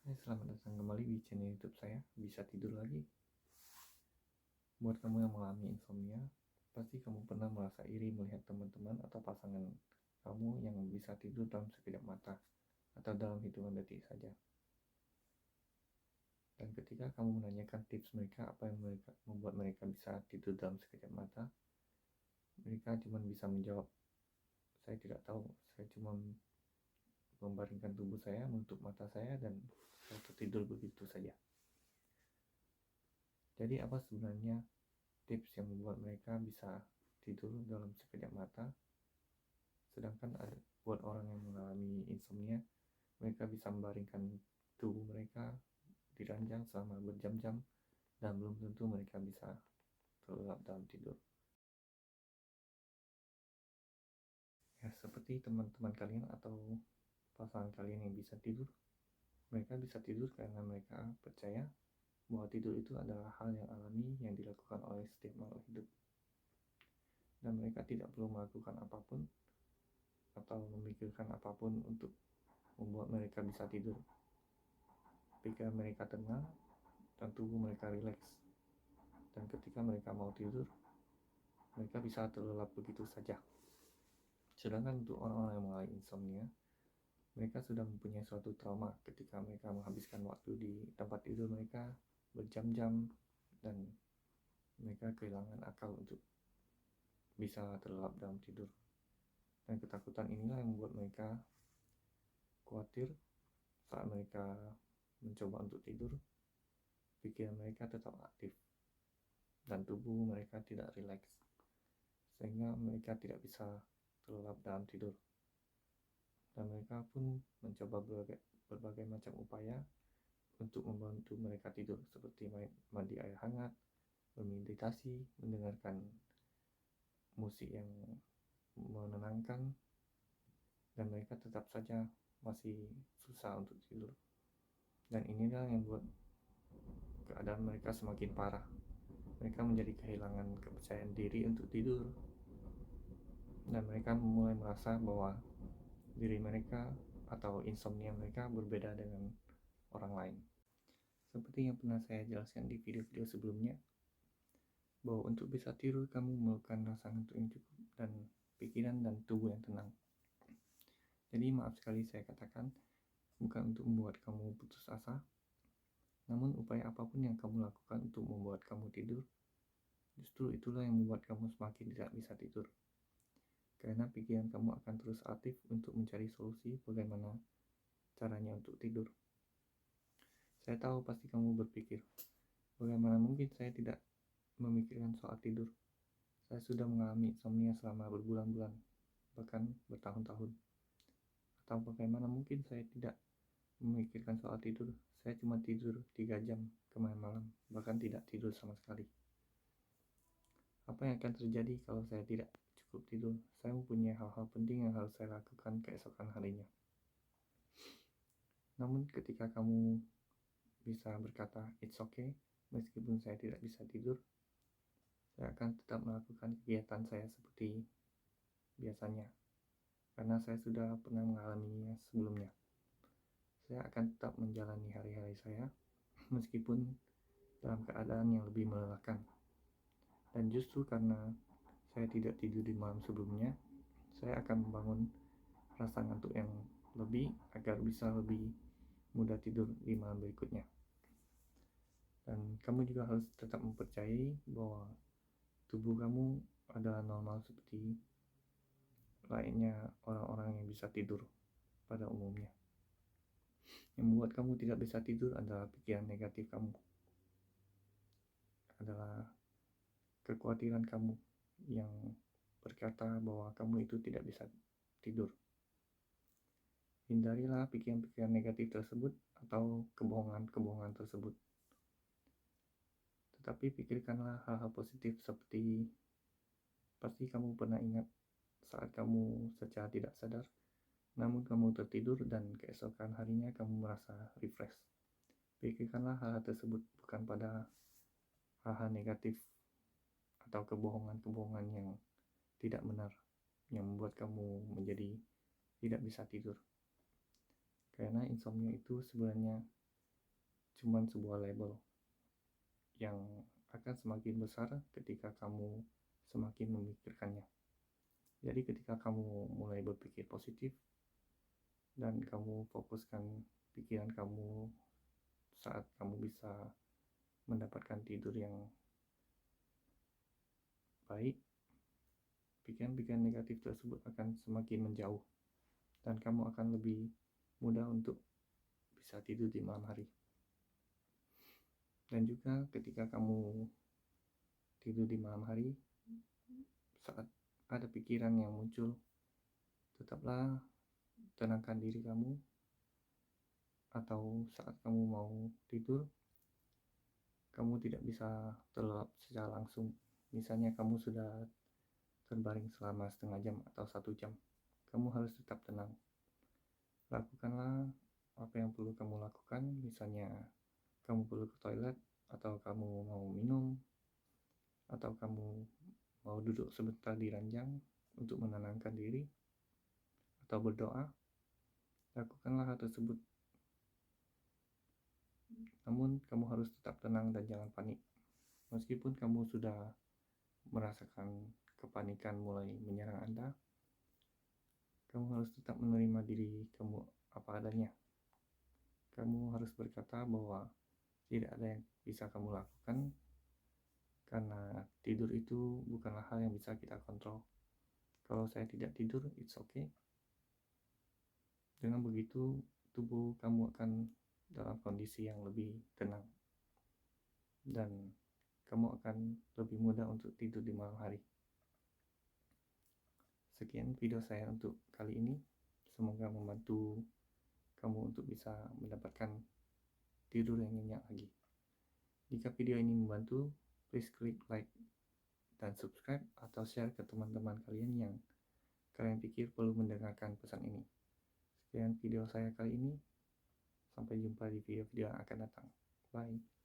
Hai, selamat datang kembali di channel YouTube saya, Bisa Tidur Lagi. Buat kamu yang mengalami insomnia, pasti kamu pernah merasa iri melihat teman-teman atau pasangan kamu yang bisa tidur dalam sekejap mata atau dalam hitungan detik saja. Dan ketika kamu menanyakan tips mereka, apa yang membuat mereka bisa tidur dalam sekejap mata, mereka cuma bisa menjawab, saya tidak tahu, saya cuma membaringkan tubuh saya, menutup mata saya, dan saya tertidur begitu saja. Jadi apa sebenarnya tips yang membuat mereka bisa tidur dalam sekejap mata? Sedangkan buat orang yang mengalami insomnia, mereka bisa membaringkan tubuh mereka di ranjang selama berjam-jam dan belum tentu mereka bisa terlelap dalam tidur. Ya, seperti teman-teman kalian atau pasangan kalian yang bisa tidur, mereka bisa tidur karena mereka percaya bahwa tidur itu adalah hal yang alami yang dilakukan oleh setiap makhluk hidup. Dan mereka tidak perlu melakukan apapun atau memikirkan apapun untuk membuat mereka bisa tidur. Pikiran mereka tenang dan tubuh mereka rileks. Dan ketika mereka mau tidur, mereka bisa terlelap begitu saja. Sedangkan untuk orang-orang yang mengalami insomnia, mereka sudah mempunyai suatu trauma ketika mereka menghabiskan waktu di tempat tidur mereka berjam-jam dan mereka kehilangan akal untuk bisa terlelap dalam tidur. Dan ketakutan inilah yang membuat mereka khawatir saat mereka mencoba untuk tidur, pikiran mereka tetap aktif dan tubuh mereka tidak rileks, sehingga mereka tidak bisa terlelap dalam tidur. Dan mereka pun mencoba berbagai macam upaya untuk membantu mereka tidur, seperti mandi air hangat, bermeditasi, mendengarkan musik yang menenangkan, dan mereka tetap saja masih susah untuk tidur. Dan inilah yang membuat keadaan mereka semakin parah. Mereka menjadi kehilangan kepercayaan diri untuk tidur, dan mereka mulai merasa bahwa diri mereka atau insomnia mereka berbeda dengan orang lain. Seperti yang pernah saya jelaskan di video-video sebelumnya, bahwa untuk bisa tidur kamu memerlukan rasa ngantuk yang cukup dan pikiran dan tubuh yang tenang. Jadi maaf sekali saya katakan, bukan untuk membuat kamu putus asa, namun upaya apapun yang kamu lakukan untuk membuat kamu tidur, justru itulah yang membuat kamu semakin tidak bisa tidur. Karena pikiran kamu akan terus aktif untuk mencari solusi bagaimana caranya untuk tidur. Saya tahu pasti kamu berpikir, bagaimana mungkin saya tidak memikirkan soal tidur? Saya sudah mengalami insomnia selama berbulan-bulan, bahkan bertahun-tahun. Atau bagaimana mungkin saya tidak memikirkan soal tidur? Saya cuma tidur 3 jam kemarin malam, bahkan tidak tidur sama sekali. Apa yang akan terjadi kalau saya tidak cukup tidur? Saya mempunyai hal-hal penting yang harus saya lakukan keesokan harinya. Namun ketika kamu bisa berkata, it's okay, meskipun saya tidak bisa tidur, saya akan tetap melakukan kegiatan saya seperti biasanya, karena saya sudah pernah mengalaminya sebelumnya. Saya akan tetap menjalani hari-hari saya, meskipun dalam keadaan yang lebih melelahkan. Dan justru karena saya tidak tidur di malam sebelumnya, saya akan membangun rasa ngantuk yang lebih agar bisa lebih mudah tidur di malam berikutnya. Dan kamu juga harus tetap mempercayai bahwa tubuh kamu adalah normal seperti lainnya orang-orang yang bisa tidur pada umumnya. Yang membuat kamu tidak bisa tidur adalah pikiran negatif kamu, adalah kekhawatiran kamu yang berkata bahwa kamu itu tidak bisa tidur. Hindarilah pikiran-pikiran negatif tersebut atau kebohongan-kebohongan tersebut. Tetapi pikirkanlah hal-hal positif seperti pasti kamu pernah ingat saat kamu secara tidak sadar, namun kamu tertidur dan keesokan harinya kamu merasa refresh. Pikirkanlah hal-hal tersebut, bukan pada hal-hal negatif atau kebohongan-kebohongan yang tidak benar yang membuat kamu menjadi tidak bisa tidur. Karena insomnia itu sebenarnya cuma sebuah label yang akan semakin besar ketika kamu semakin memikirkannya. Jadi ketika kamu mulai berpikir positif dan kamu fokuskan pikiran kamu saat kamu bisa mendapatkan tidur yang baik, pikiran-pikiran negatif tersebut akan semakin menjauh dan kamu akan lebih mudah untuk bisa tidur di malam hari. Dan juga ketika kamu tidur di malam hari, saat ada pikiran yang muncul, tetaplah tenangkan diri kamu, atau saat kamu mau tidur, kamu tidak bisa terlelap secara langsung. Misalnya kamu sudah terbaring selama setengah jam atau 1 jam, kamu harus tetap tenang. Lakukanlah apa yang perlu kamu lakukan, misalnya kamu perlu ke toilet, atau kamu mau minum, atau kamu mau duduk sebentar di ranjang untuk menenangkan diri, atau berdoa, lakukanlah hal tersebut. Namun kamu harus tetap tenang dan jangan panik. Meskipun kamu sudah merasakan kepanikan mulai menyerang Anda, kamu harus tetap menerima diri kamu apa adanya. Kamu harus berkata bahwa tidak ada yang bisa kamu lakukan, karena tidur itu bukanlah hal yang bisa kita kontrol. Kalau saya tidak tidur, it's okay. Dengan begitu, tubuh kamu akan dalam kondisi yang lebih tenang, dan kamu akan lebih mudah untuk tidur di malam hari. Sekian video saya untuk kali ini. Semoga membantu kamu untuk bisa mendapatkan tidur yang nyenyak lagi. Jika video ini membantu, please klik like dan subscribe atau share ke teman-teman kalian yang kalian pikir perlu mendengarkan pesan ini. Sekian video saya kali ini. Sampai jumpa di video-video yang akan datang. Bye.